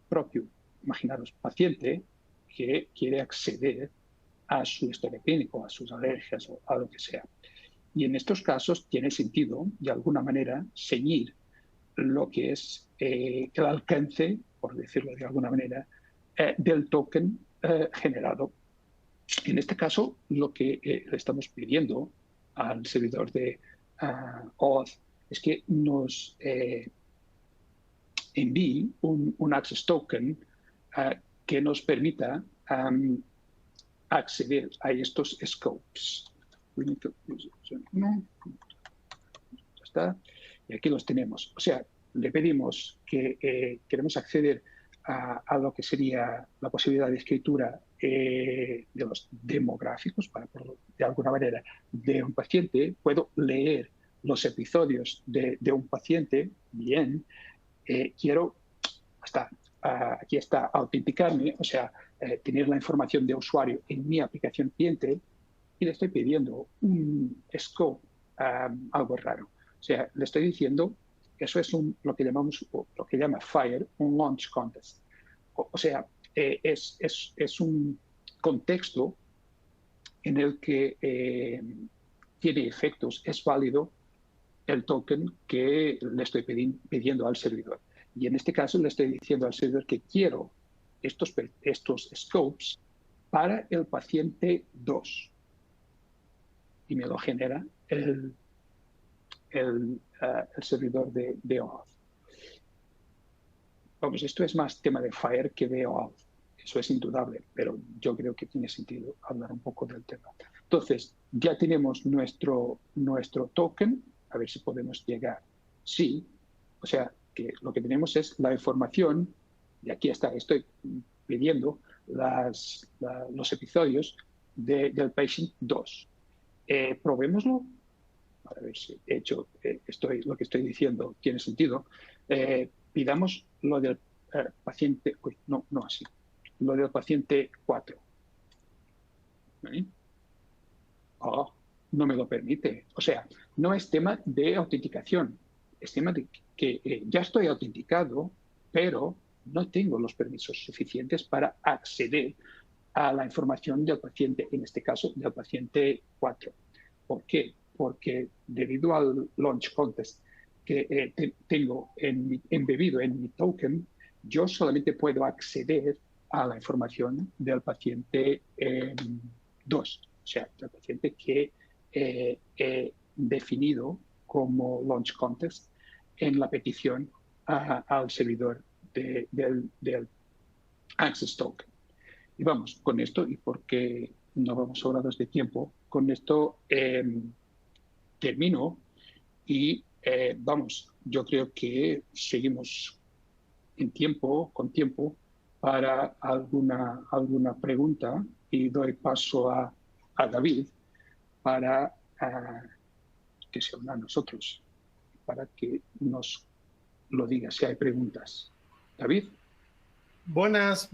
propio, imaginaros, paciente que quiere acceder a su historia clínica, a sus alergias o a lo que sea. Y en estos casos tiene sentido, de alguna manera, ceñir lo que es el alcance, por decirlo de alguna manera, del token generado. En este caso, lo que le estamos pidiendo al servidor de Auth es que nos envíe un access token que nos permita acceder a estos scopes. Ya está. Y aquí los tenemos. O sea, le pedimos que queremos acceder a lo que sería la posibilidad de escritura de los demográficos, para por, de alguna manera, de un paciente. Puedo leer los episodios de un paciente. Bien. Quiero, aquí está, autenticarme, o sea, tener la información de usuario en mi aplicación cliente, y le estoy pidiendo un scope, algo raro. O sea, le estoy diciendo, eso es lo que llamamos, lo que llama FHIR, un launch contest. O sea, es un contexto en el que tiene efectos, es válido el token que le estoy pidiendo al servidor. Y en este caso le estoy diciendo al servidor que quiero estos scopes para el paciente 2. Y me lo genera el servidor de Auth. Vamos, esto es más tema de FHIR que de Auth. Eso es indudable, pero yo creo que tiene sentido hablar un poco del tema. Entonces, ya tenemos nuestro token. A ver si podemos llegar. Sí, o sea, que lo que tenemos es la información, y aquí está, estoy pidiendo los episodios del patient 2. Probémoslo, a ver si de hecho lo que estoy diciendo tiene sentido. Pidamos lo del paciente, uy, no así, lo del paciente 4. ¿Vale? Oh, no me lo permite. O sea, no es tema de autenticación, es tema de que ya estoy autenticado, pero no tengo los permisos suficientes para acceder a la información del paciente, en este caso del paciente 4. ¿Por qué? Porque debido al launch contest que tengo embebido en mi token, yo solamente puedo acceder a la información del paciente 2, o sea, del paciente que he definido como launch contest en la petición al servidor del access token. Y vamos, con esto, y porque no vamos sobrados de tiempo, con esto termino y vamos, yo creo que seguimos con tiempo para alguna pregunta, y doy paso a David para que se una a nosotros, para que nos lo diga si hay preguntas. David. Buenas.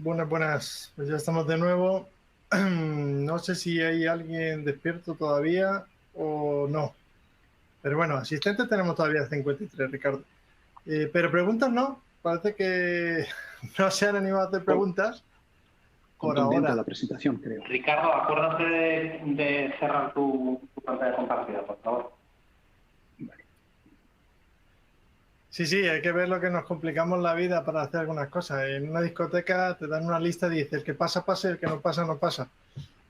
Pues ya estamos de nuevo. No sé si hay alguien despierto todavía o no. Pero bueno, asistentes tenemos todavía 53, Ricardo. Pero preguntas no. Parece que no se han animado a hacer preguntas. Por ahora. La presentación, creo. Ricardo, acuérdate de cerrar tu pantalla compartida, por favor. Sí, hay que ver lo que nos complicamos la vida para hacer algunas cosas. En una discoteca te dan una lista y dices, el que pasa, pasa, el que no pasa, no pasa.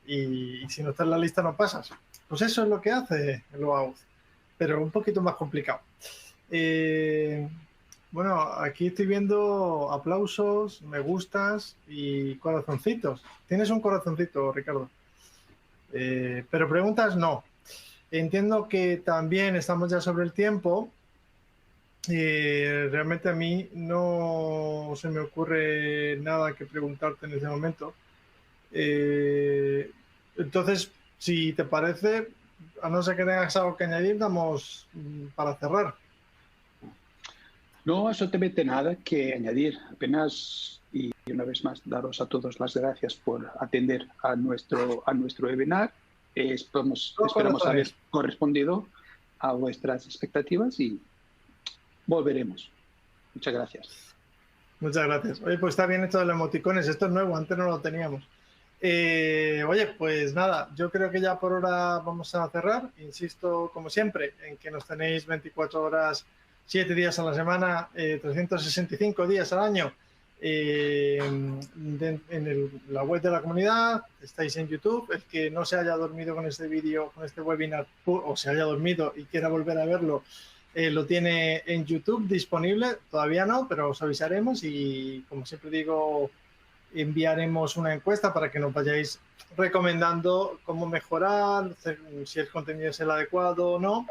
Y si no está en la lista, no pasas. Pues eso es lo que hace el Auth, pero un poquito más complicado. Bueno, aquí estoy viendo aplausos, me gustas y corazoncitos. Tienes un corazoncito, Ricardo. Pero preguntas no. Entiendo que también estamos ya sobre el tiempo. Realmente a mí no se me ocurre nada que preguntarte en ese momento. Entonces, si te parece, a no ser que tengas algo que añadir, damos para cerrar. No, absolutamente nada que añadir. Apenas, y una vez más, daros a todos las gracias por atender a nuestro webinar. Esperamos haber correspondido a vuestras expectativas y volveremos. Muchas gracias. Muchas gracias. Oye, pues está bien esto de los emoticones. Esto es nuevo, antes no lo teníamos. Oye, pues nada, yo creo que ya por ahora vamos a cerrar. Insisto, como siempre, en que nos tenéis 24 horas 7 días a la semana, 365 días al año en la web de la comunidad. Estáis en YouTube. El que no se haya dormido con este vídeo, con este webinar, o se haya dormido y quiera volver a verlo, lo tiene en YouTube disponible. Todavía no, pero os avisaremos y, como siempre digo, enviaremos una encuesta para que nos vayáis recomendando cómo mejorar, si el contenido es el adecuado o no.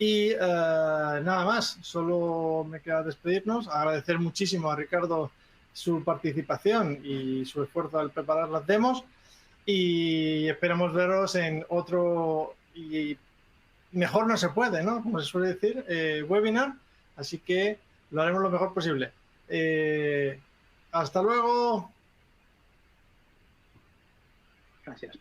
Y nada más, solo me queda despedirnos, agradecer muchísimo a Ricardo su participación y su esfuerzo al preparar las demos, y esperamos veros en otro, y mejor no se puede, ¿no? Como se suele decir, webinar, así que lo haremos lo mejor posible. Hasta luego. Gracias.